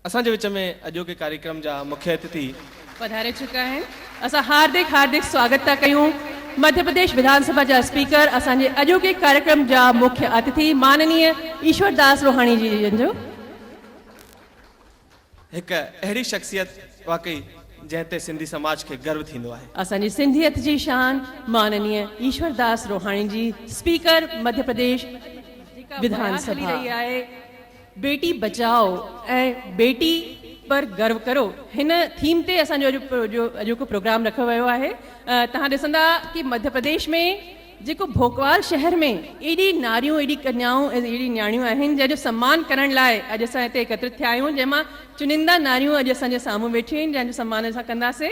असांजे विच में अॼोके कार्यक्रम जा मुख्य अतिथि पधारे चुका है। असा हार्दिक हार्दिक स्वागत था कयूं मध्य प्रदेश विधानसभा जा स्पीकर असांजे अॼोके कार्यक्रम जा मुख्य अतिथि माननीय ईश्वर दास रोहाणी जी जो एक अहिड़ी शख्सियत वाकई जंहिं ते सिंधी समाज खे गर्व थींदो आहे। असांजी सिंधियत जी शान माननीय ईश्वर दास रोहाणी जी स्पीकर मध्य प्रदेश विधानसभा रही आहे। बेटी बचाओ ऐं बेटी पर गर्व करो हिन थीम ते असांजो अॼोको प्रोग्राम रखियो वियो आहे। तव्हां ॾिसंदा कि मध्य प्रदेश में जेको भोकवाल शहर में एॾी नारियूं एॾी कन्याऊं एॾी न्याणियूं आहिनि जंहिंजो सम्मान करण लाइ अॼु असां हिते एकत्रित थिया आहियूं, जंहिंमां चुनिंदा नारियूं अॼु असांजे साम्हूं वेठियूं आहिनि जंहिंजो सम्मान असां कंदासीं।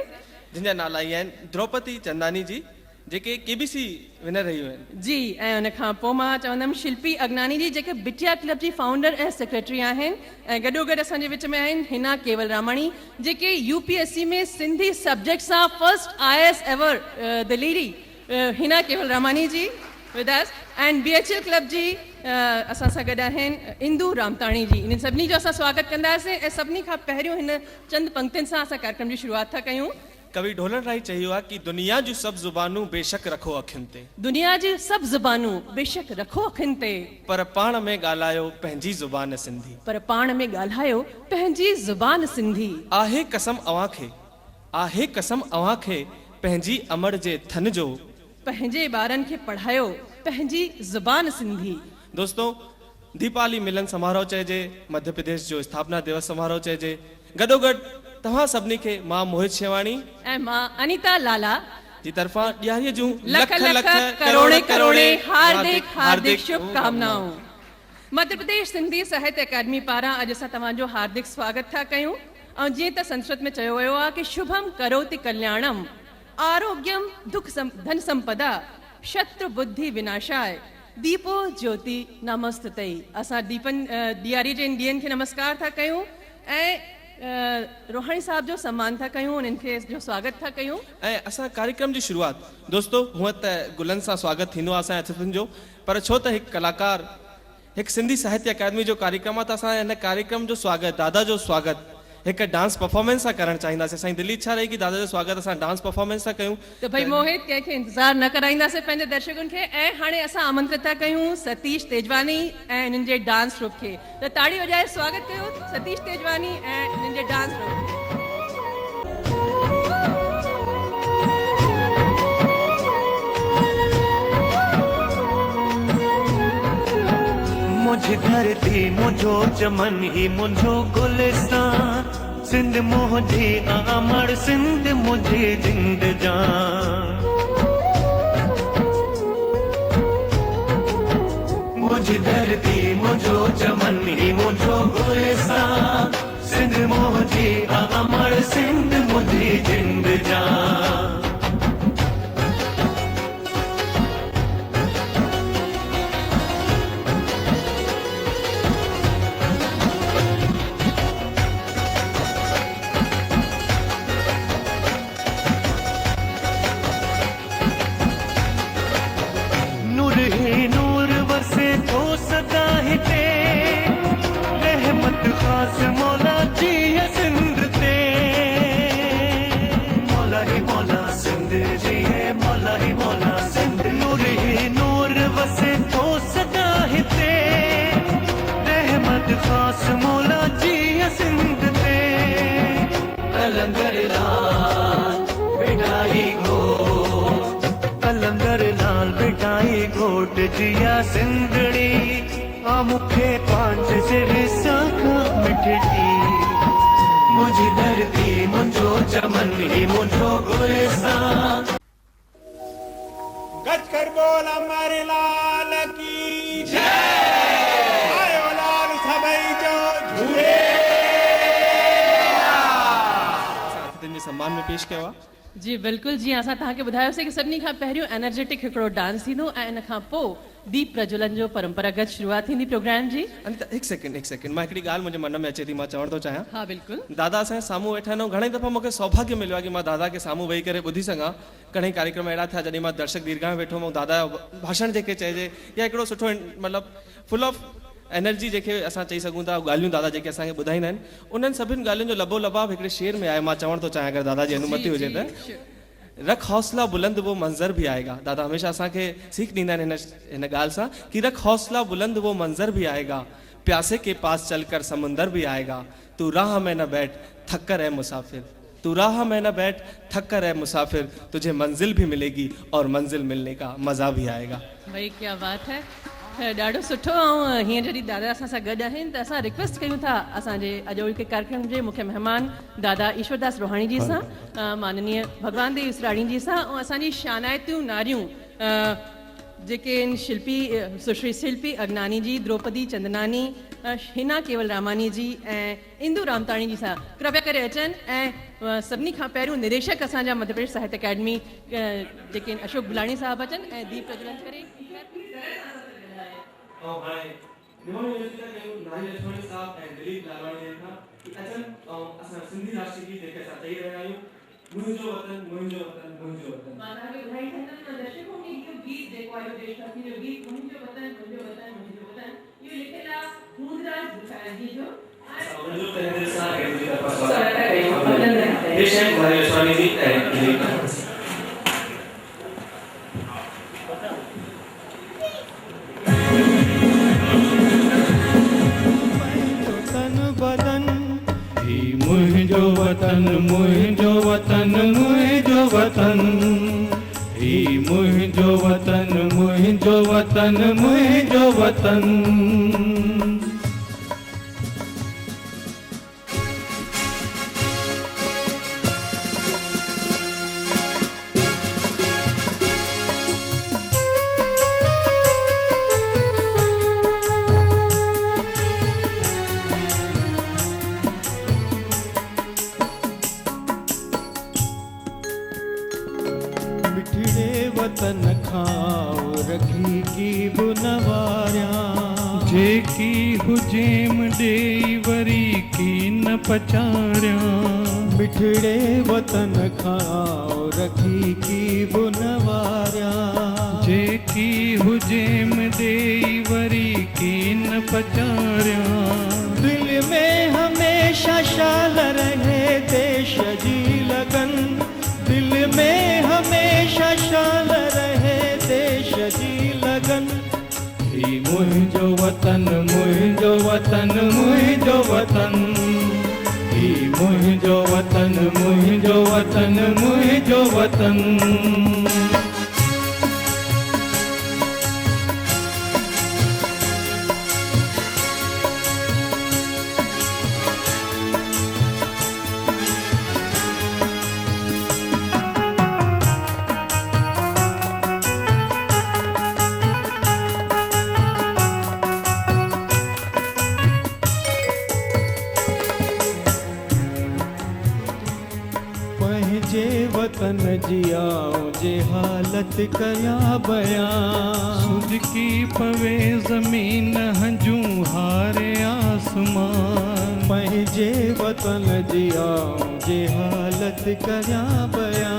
जिन जा नाला इहे आहिनि द्रौपदी चंदानी जी जेके केबीसी विनर रहियूं आहिनि जी, ऐं उन खां पोइ मां चवंदमि शिल्पी अगनानी जी जेके बिटिया क्लब जी फाउंडर ऐं सेक्रेटरी आहिनि, ऐं गॾोगॾु असांजे विच में आहिनि हिना केवल रामाणी जेके यूपीएससी में सिंधी सब्जेक्ट सां first IAS ever the lady Hina Kewal Ramani ji with us, and BHL club जी असां सां गॾु आहिनि इंदू रामताणी जी। इन सभिनी जो असां स्वागत कंदासीं ऐं सभिनी खां पहिरियों हिन चंद पंक्तियुनि सां असां कार्यक्रम जी शुरूआत था कयूं। कवि ढोलण राही चयो आहे कि दुनिया जूं सभु ज़ुबानूं बेशक रखो अखियुनि ते, दुनिया जी सभु ज़ुबानूं बेशक रखो अखियुनि ते, पर पाण में ॻाल्हायो पंहिंजी ज़ुबान सिंधी। पर पाण में ॻाल्हायो पंहिंजी ज़ुबान सिंधी। आहे कसम अव्हां खे पंहिंजी अमड़ जे थन जो, पंहिंजे ॿारनि खे पढ़ायो पंहिंजी ज़ुबान सिंधी। दोस्तों, दीपावली मिलन समारोह चइजे, मध्य प्रदेश जो स्थापना दिवस समारोह चइजे, गॾोगॾु तव्हां सभिनी खे मां मोहित शेवाणी ऐं मां अनीता लाला जी तरफ़ां ॾियारीअ जूं लख लख करोड़े करोड़े हार्दिक हार्दिक शुभकामनाऊं। मध्य प्रदेश सिंधी साहित्य अकादमी पारां अॼु असां तव्हांजो हार्दिक स्वागत था कयूं। ऐं जीअं त संस्कृत में चयो वियो आहे कि शुभम करोति कल्याणम आरोग्यम धन संपदा शत्रु बुद्धि विनाशाय दीपो ज्योति नमस्तते। असां ॾियारी जे ॾींहंनि खे नमस्कार था कयूं ऐं रोहाणी साहब जो सम्मान था कयूं, उन्हनि खे जो स्वागत था कयूं। ऐं असां कार्यक्रम जी शुरूआत दोस्तों हूअं त गुलनि सां स्वागत थींदो आहे असांजे अतिथियुनि जो, पर छो त हिकु कलाकार हिकु सिंधी साहित्य अकादमी जो कार्यक्रम आहे त असां हिन कार्यक्रम जो स्वागत, दादा जो स्वागत हिकु डांस परफॉर्मेंस सां करणु चाहींदासीं। असांजी दिलि इच्छा रही कि दादा जो स्वागत असां डांस परफॉर्मेंस सां कयूं। त भई मोहित कंहिंखे इंतज़ारु न कराईंदासीं पंहिंजे दर्शकुनि खे। ऐं हाणे असां आमंत्रित था कयूं सतीश तेजवानी ऐं इन्हनि जे डांस ग्रुप खे। त ताड़ी वॼाए स्वागत कयो सतीश तेजवानी ऐं इन्हनि जे डांस ग्रुप खे। मुझे धरती मुझो चमन ही मुझो गुलिस्तान, सिंध मुझे अमर सिंध मुझे जिंद जान। मुझे धरती मुझो चमन ही मुझो गुलिस्तान, सिंध मुझे अमर सिंध मुझे जिंद जान। मौला जी सिंध ते, मौला ही मौला सिंध जी है, मौला ही मौला सिंध। नूर ही नूर वसे तो सदा हिते, रहमत खास मौला जी सिंध ते। कलंदर लाल बिठाई घोट, कलंदर लाल बिठाई घोट जिया सिंधड़ी, आ मुखे पांच सिर साखा मिठड़ी। मुझे धरती मुझो चमन ही मुझो गुलिस्तान। गज कर बोल हमारे लाल की जय। आयो लाल सभई जो झूले। अतिथियुनि जे सम्मान में पेश कयो आहे। जी बिल्कुलु, जीअं असां तव्हांखे ॿुधायोसीं कि सभिनी खां पहिरियों एनर्जेटिक हिकिड़ो डांस थींदो ऐं इन खां पोइ दीप प्रज्वलन जो परंपरागत शुरूआत थींदी प्रोग्राम जी। अनिता हिकु सेकंड मां हिकिड़ी ॻाल्हि मुंहिंजे मन में अचे थी, मां चवणु थो चाहियां। हाँ बिल्कुलु। दादा असांजे साम्हूं वेठा आहिनि, घणेई दफ़ा मूंखे सौभाग्य मिलियो आहे कि मां दादा खे साम्हूं वेही करे ॿुधी सघां। घणेई कार्यक्रम अहिड़ा थिया जॾहिं मां दर्शक दीर्घा में वेठो हुउमि, दादा जो भाषण जेके चइजे या हिकिड़ो सुठो मतिलबु फुल ऑफ एनर्जी जेके असां चई सघूं था ॻाल्हियूं दादा जेके असांखे ॿुधाईंदा आहिनि उन्हनि सभिनि ॻाल्हियुनि जो लबो लबाब हिकिड़े शेर में आहे। मां चवण थो चाहियां अगरि दादा जी अनुमति हुजे त रख हौसला बुलंद वो मंज़र भी आएगा। दादा हमेशा असांखे सीख ॾींदा आहिनि हिन ॻाल्हि सां कि रख हौसला बुलंद वो मंज़र भी आएगा, प्यासे के पास चलकर समुंदर भी आएगा, तू राह में न बैठ थक कर है मुसाफिर, तू राह में न बैठ थक कर है मुसाफिर, तुझे मंजिल भी मिलेगी और मंजिल मिलने का मज़ा भी आएगा। भाई क्या बात है, ॾाढो सुठो। ऐं हीअं जॾहिं दादा असां सां गॾु आहिनि त असां रिक्वेस्ट कयूं था असांजे अॼोके कार्यक्रम जे मुख्य मेहमान दादा ईश्वरदास रोहाणी जी सां, माननीय भगवान देव इसराणी जी सां, ऐं असांजी शानाइतियूं नारियूं जेके आहिनि शिल्पी सुश्री शिल्पी अगनानी जी, द्रौपदी चंदनानी, हिना केवल रामानी जी ऐं इंदू रामताणी जी सां कृपया करे अचनि ऐं सभिनी खां पहिरियों निदेशक असांजा मध्य प्रदेश साहित्य अकेडमी जेके आहिनि अशोक गुलाणी साहब अचनि ऐं दीप प्रज्वलन करे मुंहिंजो वतन मुंहिंजो वतन मुंहिंजो वतन। मां तव्हांखे ॿुधाई छॾींदमि दर्शकों में इहो गीत जेको आहे देशभक्ति जो गीत मुंहिंजो वतन मुंहिंजो वतन मुंहिंजो वतन इहो लिखियलु आहे खूनराज बुखारी जी जो मुंहिंजो वतन मुंहिंजो वतन मुंहिंजो वतन, ही मुंहिंजो वतन मुंहिंजो वतन मुंहिंजो वतन। वतन खाओ रखी की बुनवारियां, जेकी हुजेम डेई वरी की न पचारियां। मिठड़े वतन खाओ रखी की बुनवारियां, जेकी हुजेम डेई वरी की न पचारियां। दिल में हमेशा शाल रहे देश जी लगन, दिल में हमेशा शाल रहे देश जी लगन। ही मुंहिंजो वतन मुंहिंजो वतन मुंहिंजो वतन, ही मुंहिंजो वतन मुंहिंजो वतन मुंहिंजो वतन। वतन जियाओ जे हालत कया बयां, सुध की पवे जमीन हंजूं हारे आसमान। पंहिंजे वतन जियाओ जे हालत कया बयां,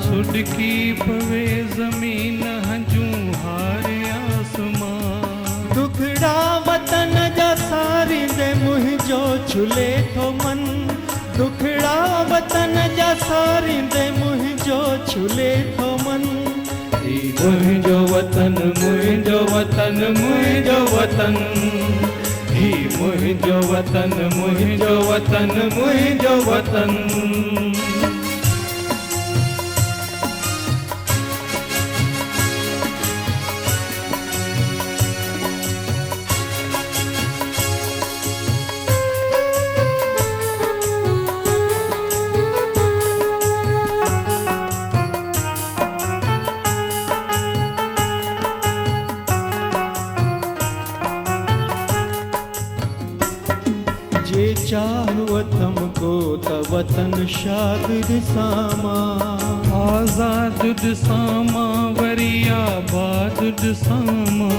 सुध की पवे जमीन हंजूं हारे आसमान। दुखड़ा वतन जा सारींदे मुंहिंजो छुले थो मन, दुखड़ा वतन जा सारींदे मुंहिंजो छुले थो मन। ही मुंहिंजो वतन मुंहिंजो वतन मुंहिंजो वतन, ही मुंहिंजो वतन मुंहिंजो वतन मुंहिंजो वतन। चाहवत हमको त वतन शाद दिसामा, आजाद दिसामा वरी आबाद दिसामा।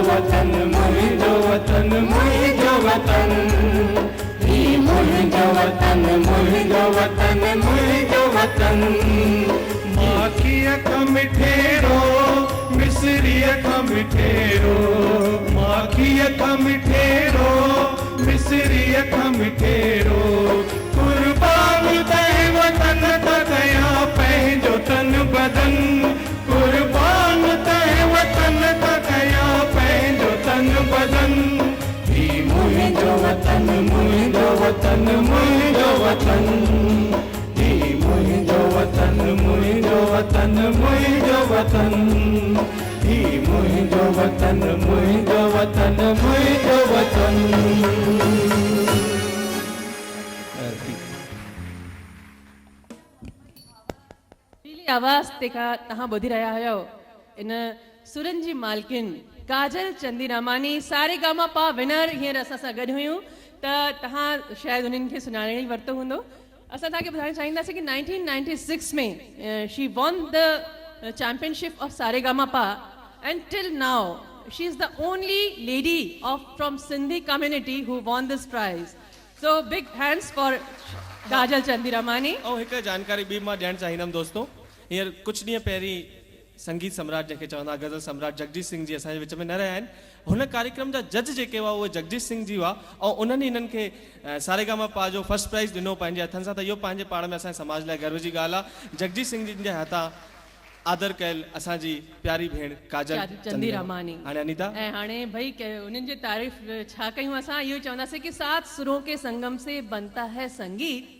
वतन मुंहिंजो वतन मुंहिंजो वतन ही मुंहिंजो वतन मुंहिंजो वतन मुंहिंजो वतन माखीअ खां मिठेरो मिसरीअ खां मिठेरो माखीअ खां मिठेरो मिसरीअ खां मिठेरो कुर्बान तंहिं वतन त कयां पंहिंजो तन बदन कुर्बान तंहिं वतन त कयां पंहिंजो तन बदन ही मुंहिंजो वतन मुंहिंजो वतन मुंहिंजो वतन ही मुंहिंजो वतन मुंहिंजो वतन मुंहिंजो वतन ही मुंहिंजो वतन मुंहिंजो वतन मुंहिंजो वतन पीली आवाज़ तंहिंखां तव्हां ॿुधी रहिया आहियो इन सुरनि जी मालकिन काजल चंदीरामानी सारेगामापा विनर हींअर असां सां गॾु हुयूं त तव्हां शायदि उन्हनि खे सुञाणे ई वरितो हूंदो असां तव्हांखे ॿुधाइणु चाहींदासीं कि 1996 में she won the championship of Saregamapa and till now she is the only lady from Sindhi community who won this prize so big hands for Kajal Chandiramani ऐं हिकु जानकारी ॿी मां ॾियणु चाहींदुमि दोस्तों हींअर कुझु ॾींहं पहिरीं संगीत सम्राट जंहिंखे चवंदा गज़ल सम्राट जगजीत सिंह जी असांजे विच में न रहिया आहिनि हुन कार्यक्रम जा जज जेके हुआ उहे जगजीत सिंह जी हुआ ऐं उन्हनि हिननि खे सारेगामापा जो फर्स्ट प्राइज़ ॾिनो पंहिंजे हथनि सां त इहो पंहिंजे पाण में असांजे समाज लाइ गर्व जी ॻाल्हि आहे जगजीत सिंह जिन जे हथां आदर कयल असांजी प्यारी भेण काजल चंदीरामानी हाणे अनीता ऐं हाणे भई उन्हनि जी तारीफ़ छा कयूं असां इहो चवंदासीं कि 7 सुरों के संगम से बनता है संगीत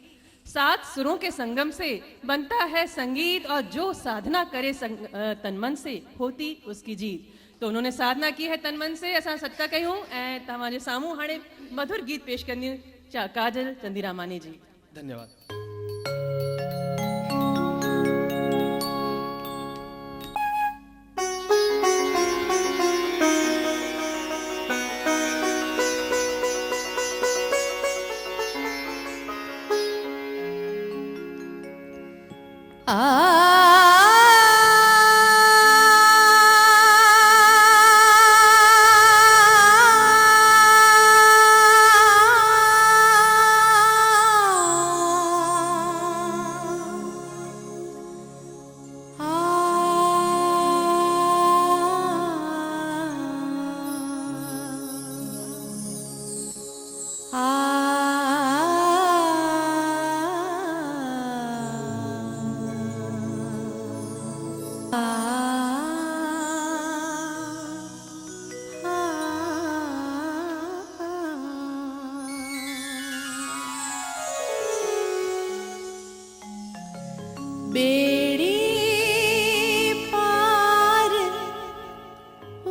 7 सुरों के संगम से बनता है संगीत और जो साधना करे तन मन से होती उसकी जीत तो उन्होंने साधना की है तन मन से असां सत्ता कयूं ऐं तव्हांजे साम्हूं हाणे मधुर गीत पेश कंदियूं काजल चंदीरामानी जी धन्यवाद बेड़ी पार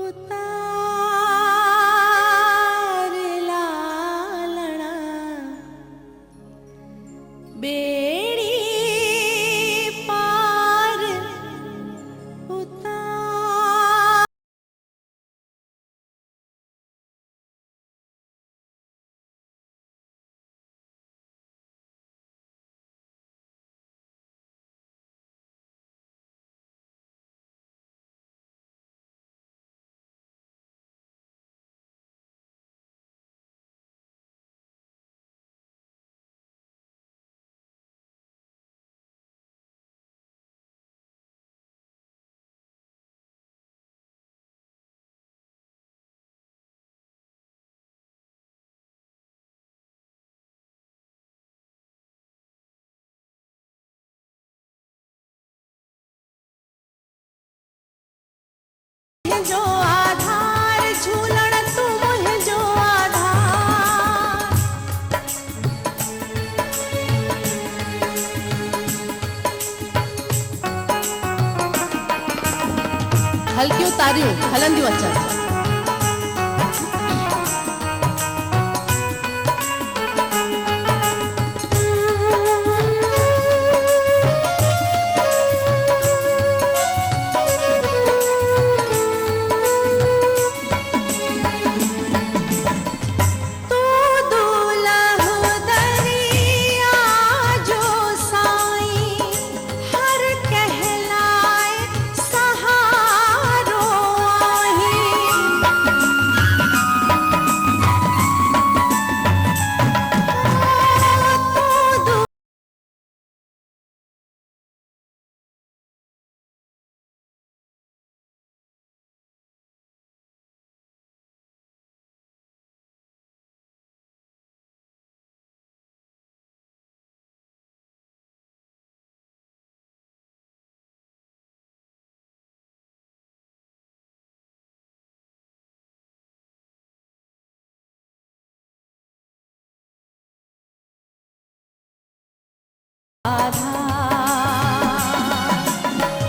उतार लालना बेड़ी पार उतार जो आधार झूलण तू मुंहिंजो आधार हल्कियूं तारियूं हलंदियूं अचनि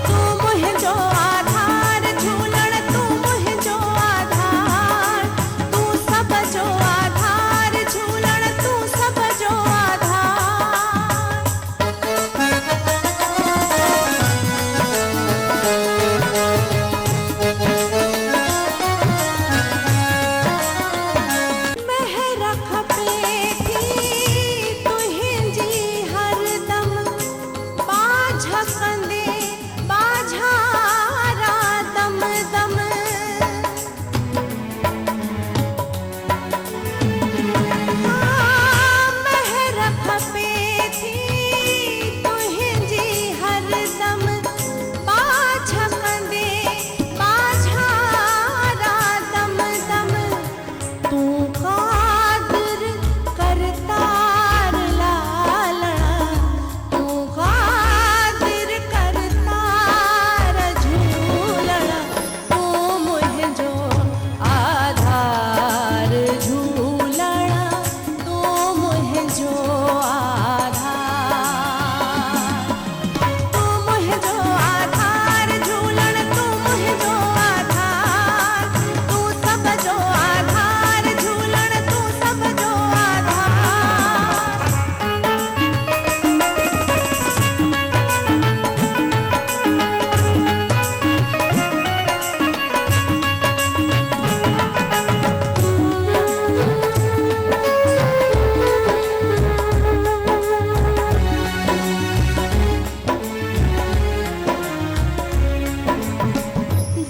तू मुंहिंजो आधार झूलण तू मुंहिंजो आधार तू सब जो आधार झूलण तू सब जो आधार महर खपे थी तुंहिंजी हरदम बाझ कंदे बाझारा दम दम महर खपे थी तुंहिंजी हरदम बाझ कंदे बाझारा दम दम तू कादिर करतार लालणा तू कादिर करतार झूलणा तू मुंहिंजो आधार झूलणा तू मुंहिंजो आधार तू मुंहिंजो आधार झूलण तू मुंहिंजो आधार तू सब जो आधार झूलण तू सब जो आधार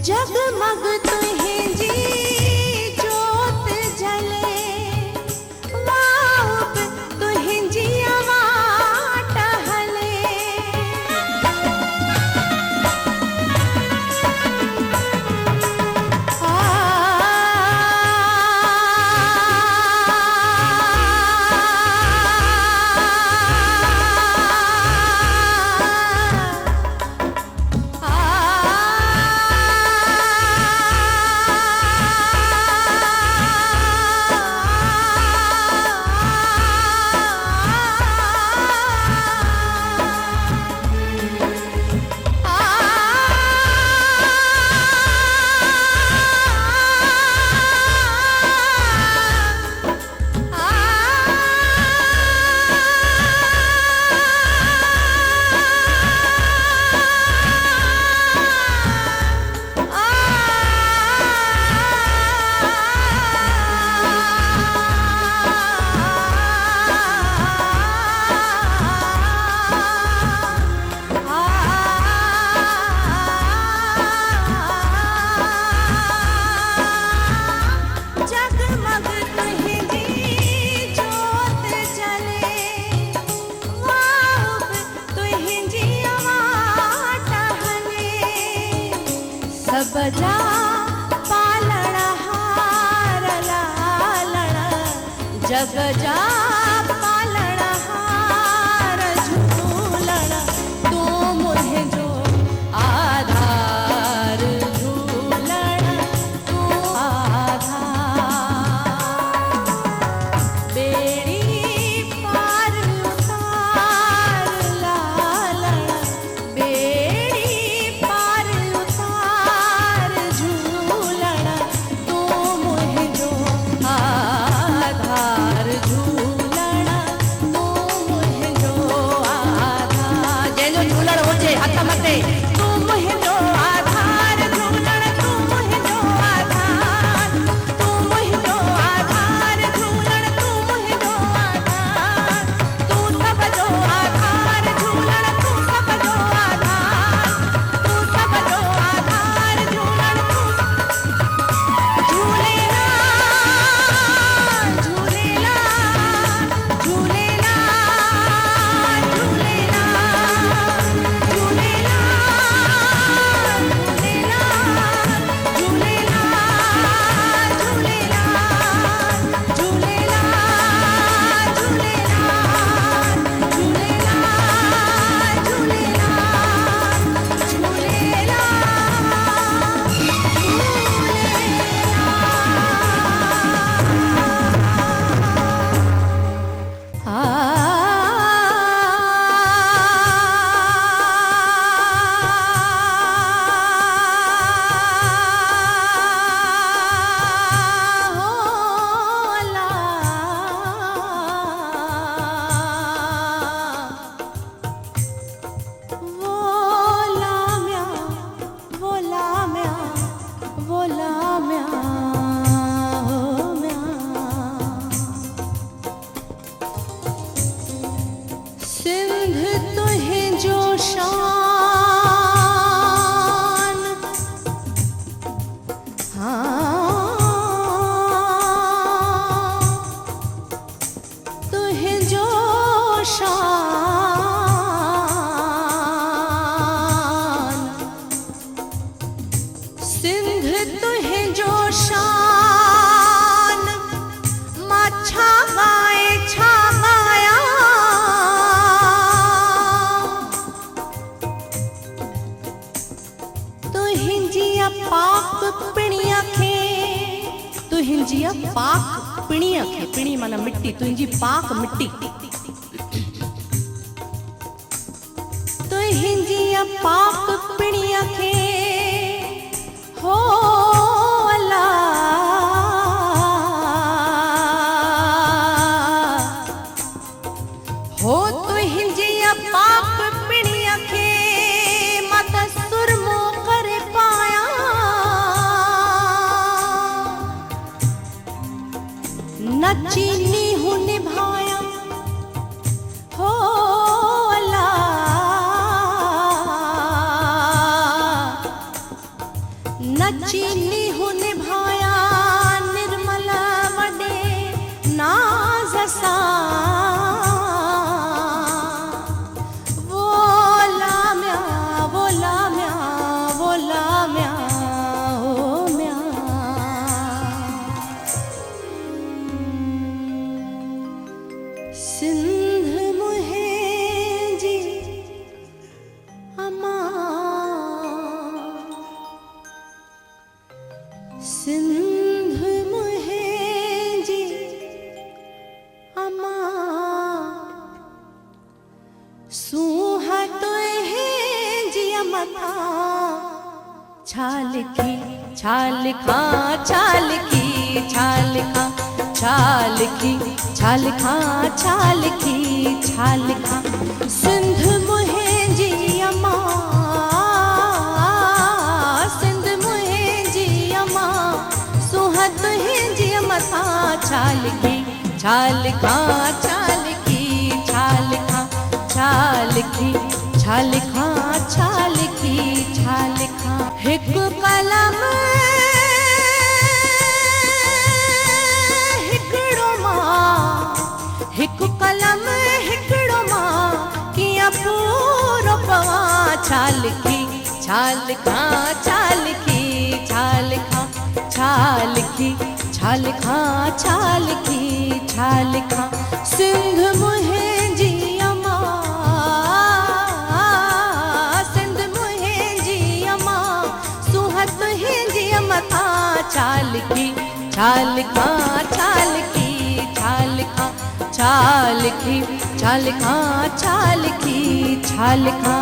जगमग तुंहिंजी जोत जले वाउब तुंहिंजी अवाट हले जगमग तुंहिंजी जोत जले वाउब तुंहिंजी अवाट हले सब जा पालणहार लालणा जग जा पालणहार झूलण तू मुंहिंजो आधार झूलण तू आधार बेड़ी पार उतार लालणा बेड़ी पार उतार झूलण तू मुंहिंजो आधार झूलण तुंहिंजो शान सिंध तुंहिंजो शान मां छा ॻायां तुंहिंजी पाक पिणीअ खे तुंहिंजी पाक पिणीअ खे पिणी माना मिट्टी तुंहिंजी पाक मिट्टी तुंहिंजी पाक पिणीअ खे हो अल्लाह हो तुंहिंजी पाक पिणीअ खे मां त सुरमो करे पायां नचीनी हूं निभाया हो अल्लाह नचीनी हूं निभाया निर्मल वॾे नाज़ सां वो लाम्या वो लाम्या वो लाम्या ओ म्या सिंध मुंहिंजी अम्मा सिंध मुंहिंजी अम्मा सूंह तुंहिंजी मथां छा लिखी छा लिखां छा लिखी छा लिखां छा लिखी छा लिखां छा लिखी छा लिखां सिंध मुंहिंजी अम्मा सिंध मुंहिंजी अम्मा सूंह तुंहिंजी मथां छा लिखी छा लिखां छा लिखी छा लिखां छा लिखी छा लिखां छा लिखी छा लिखां हिकु कलम हिकिड़ो मां हिकु कलम हिकिड़ो मां कीअं पूरो पवां छा लिखी छा लिखां छा लिखी छा लिखां छा लिखी छा लिखां छा लिखी छा लिखां सिंध मुंहिंजी अम्मा सिंध मुंहिंजी अम्मा सूंह तुंहिंजी मथां छा लिखी छा लिखां छा लिखी छा लिखां छा लिखी छा लिखां छा लिखी छा लिखां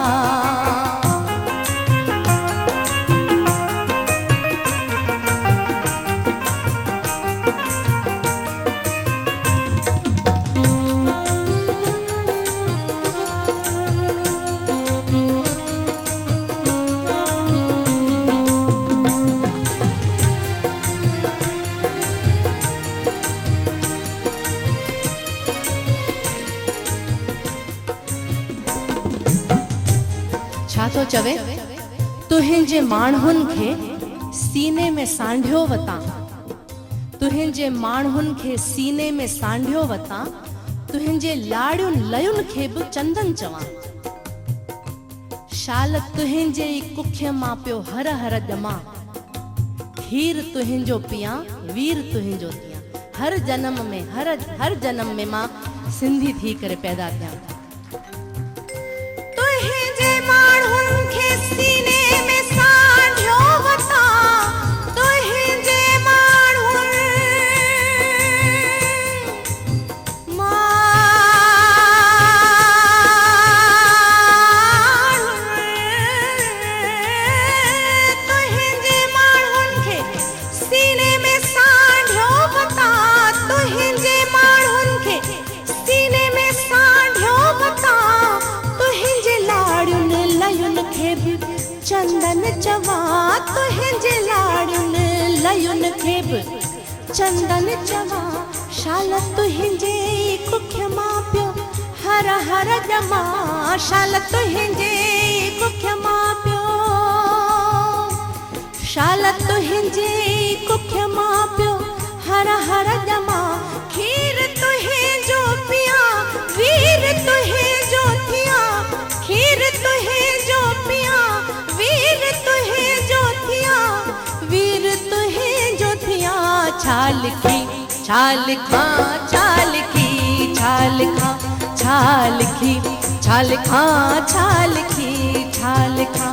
छा थो चवे तुंहिंजे माण्हुनि खे सीने में सांढियो वतां तुंहिंजे माण्हुनि खे सीने में सांढियो वतां तुंहिंजे लाड़ियुनि लयुनि खे बि चंदन चवां शाल तुंहिंजे ई कुख्य मां पियो हर हर ॼमां खीर तुंहिंजो पियां वीर तुंहिंजो थियां हर जन्म में हर जन्म में मां सिंधी थी करे पैदा थियां तुंहिंजे माण्हुनि खे सीने में सांढियो वतां तुंहिंजे माण्हुनि तुंहिंजे माण्हुनि खे सीने में सांढियो वतां तुंहिंजे माण्हुनि खे सीने में सांढियो वतां तुंहिंजे लाड़ियुनि लयुनि खे बि चंदन चवां तुंहिंजे लाड़ियुनि लयुनि खे बि चंदन चवां शाल तुंहिंजे कुख्य मां पियो हर हर ॼमां शाल तुंहिंजे कुख्य मां पियो शाल तुंहिंजे छाल खी छाल खा छाल खी छाल खा छाल खी छाल खा छाल खी छाल खा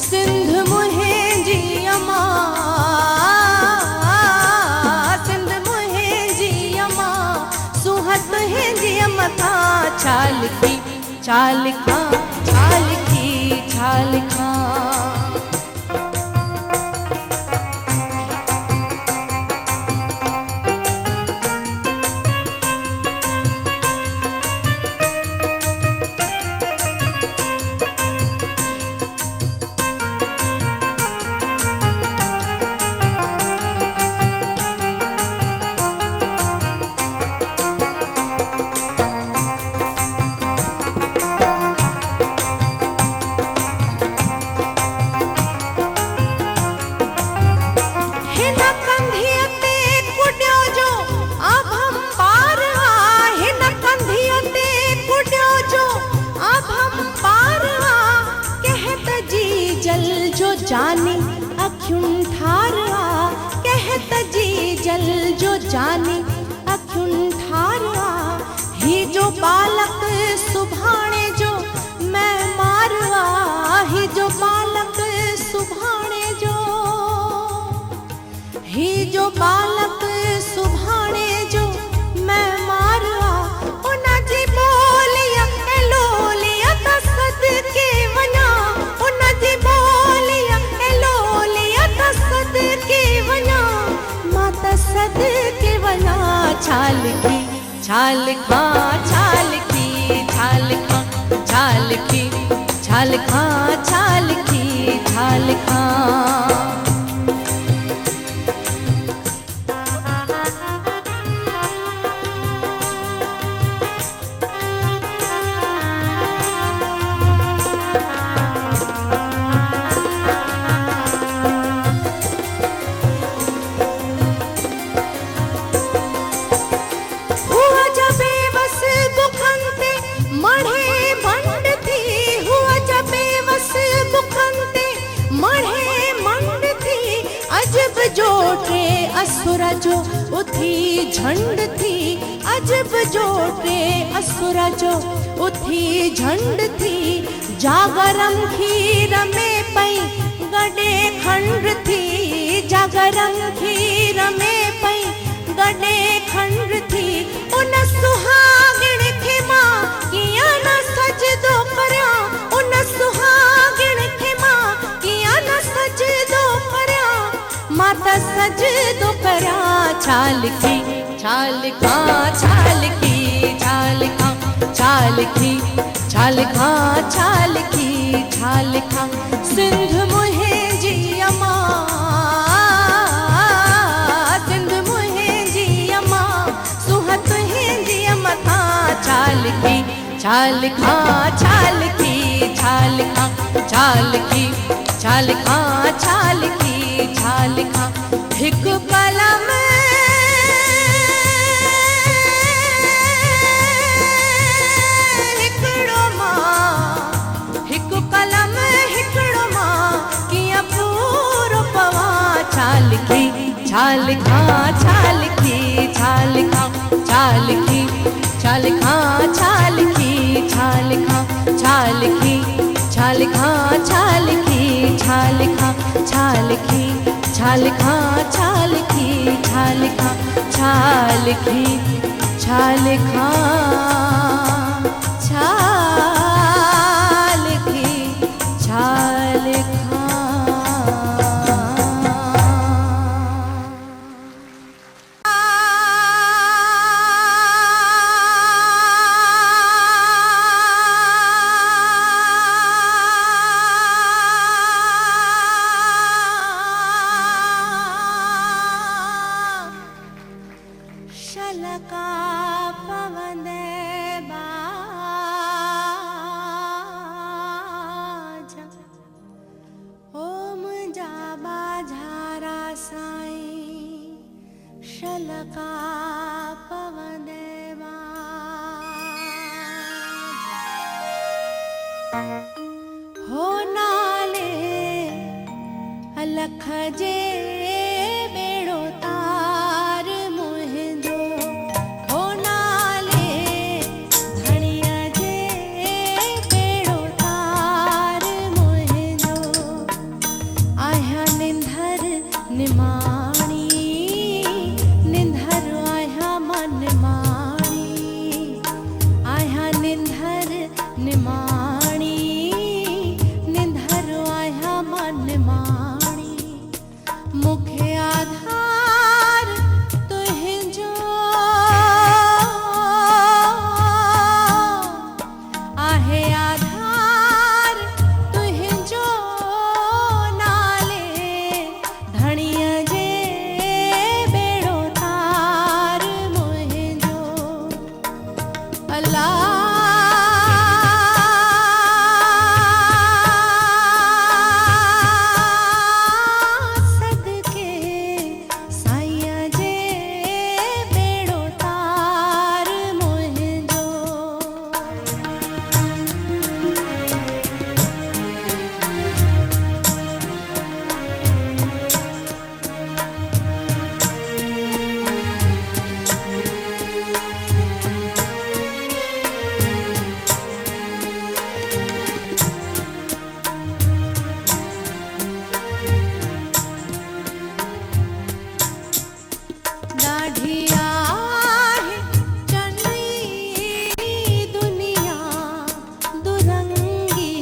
सिंध मुहे जी अमा सिंध मुहे जी अमा सुहत है जी मथा छाल खी छाल खा छाल खी छाल खा जाने अखियुन ठारा कहत जी जल जो जाने अखियुन ठारा ही जो बालक सुभाणे जो मैं मारवा ही जो बालक सुभाणे जो ही जो बालक सुभाणे जो मैं मारवा उना जी बोलिया एलोलिया का सदके वना उना जी बोलिया एलोलिया का सदके वना माता सदके वना छाल खी छाल खा छाल खी छाल खा छाल खी छाल खा छाल खी छाल खा जोटे असुरा जो उथी झंड थी अजब जोटे असुरा जो उथी झंड थी जागरम खीर में पई गडे खंड थी जागरम खीर में पई गडे खंड थी उन सुहागण खे मां किया न सजदो करया उन सुहागण खे मां किया न सजदो करया माता सजदो करा छाल खी छाल खा छाल खी छाल खा छाल खी छाल खा छाल खी छाल खा सिंध मुहे जी अमा सिंध मुहे जी अमा सुहत है जी अमा था छाल खी छाल खा छाल खी छाल खा छाल खी छाल खा छाल खी छाल खा हिक कलम हिकड़ो मां हिक कलम हिकड़ो मां किया पूरो पवा छाल खी छाल खा छाल खी छाल खा छाल खी छाल खा छाल खी छाल खा छाल खी छाल खा छाल खी छाल खा छाल खी छाल खा छाल खी छाल खा छाल खी छाल खा छाल खी छाल खा शलका पवने बाजा ओम जा बाझारा साईं शलका पवने बाजा हो नाले अलख जे बेड़ो तार माणी निंधर आया मन माणी आया निंधर निमाणी निंधर आया मन माणी मुख्य आधार तुहिंजो आहे आधार तुहिंजो नाले धणीअ जे बेड़ो तार मुहिंजो अल्लाह सदके साईं जे बेड़ो तार मुहिंजो दाढ़िया है चंद्री दुनिया दुरंगी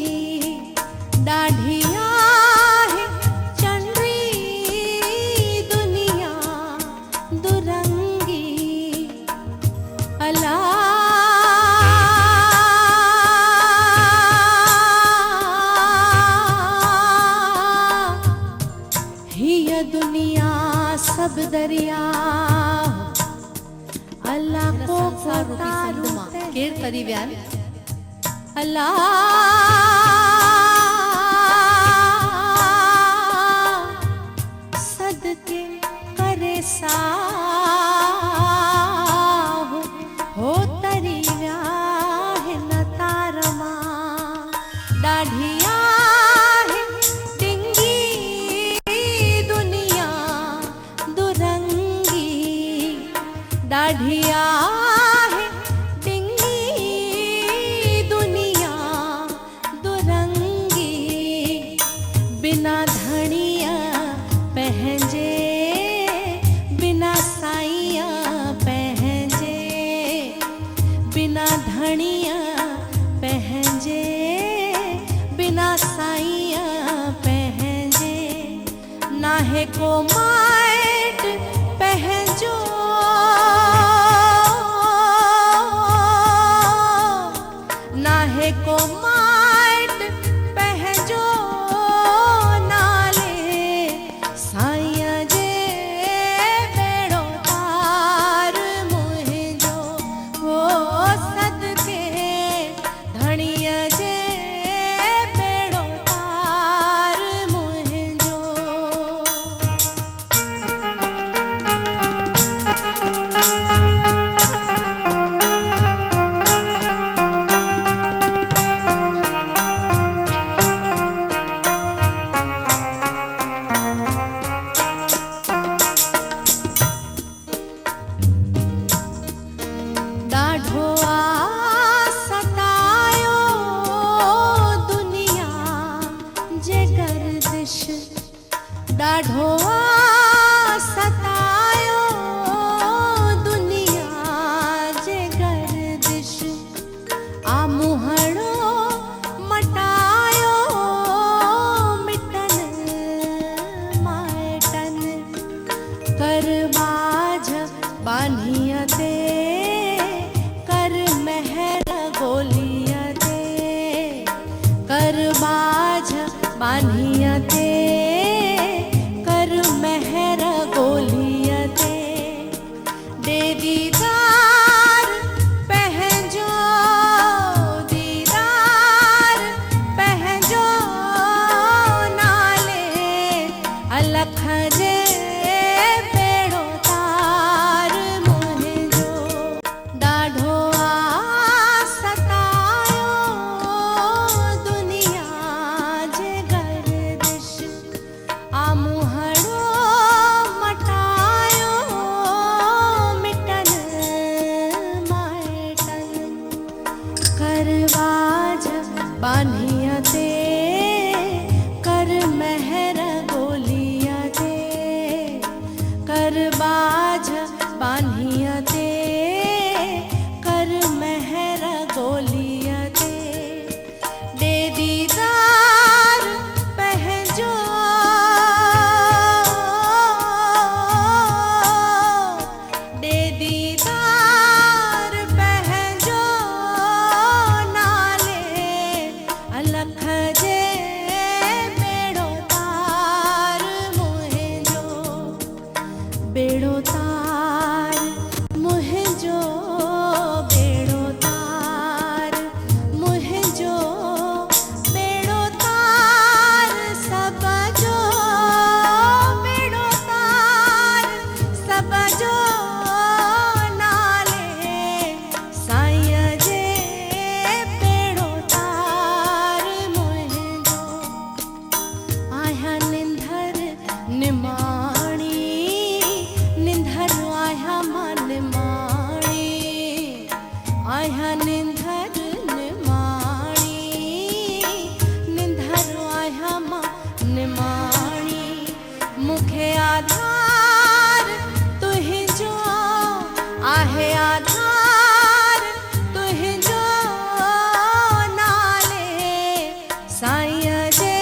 दाढ़िया है चंद्री दुनिया दुरंगी अल्लाह हिय दुनिया सब दरिया अल्लाह को तारू केर तरी व्यान अल्लाह सदके करे साहु हो तरी व्याह न तारमा दाढ़िया है टिंगी दुनिया दुरंगी दाढ़िया है टिंगी दुनिया दुरंगी बिना धणिया पहंजे बिना साईया पहंजे बिना धणिया पहंजे बिना साईया पहंजे नाहे को माइट पहंजो नाहे को माइट पहंजो नाले साईं जे बेड़ो तार मुहिंजो हो सदके धणीअ जे बेड़ो तार मुहिंजो ॾाढो सतायो दुनिया जे गर्दिश ॾाढो सतायो दुनिया जे गर्दिश आ मुहणो मटायो मिटन माइटन कर बाझ बान्हिय ते कर महर गोलिय ते कर बाझ बान्हिय ते कर महर गोलिय ते दे दीदार पहंजो दीदार पहंजो नाले अलख जे बेड़ो तार मुहिंजो दरबाज बान्हियते कर महर गोलियते दे दीदार पहजो दे दीदार पहजो नाले अलख जे बेड़ो तार मुहिंजो बेड़ो तार मुहिंजो बेड़ो तार मुहिंजो बेड़ो तार सब जो बेड़ो तार सब जो नाले साईं जे बेड़ो तार मुहिंजो आया निंधर निमाणी निंधर आया मन माणी आया निंधर निमाणी निंधर आया मन माणी मुखे आधार तुहिंजो आहे आधार तुहिंजो नाले साईं जे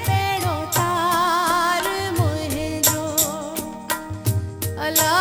बेड़ो तार मुहिंजो अला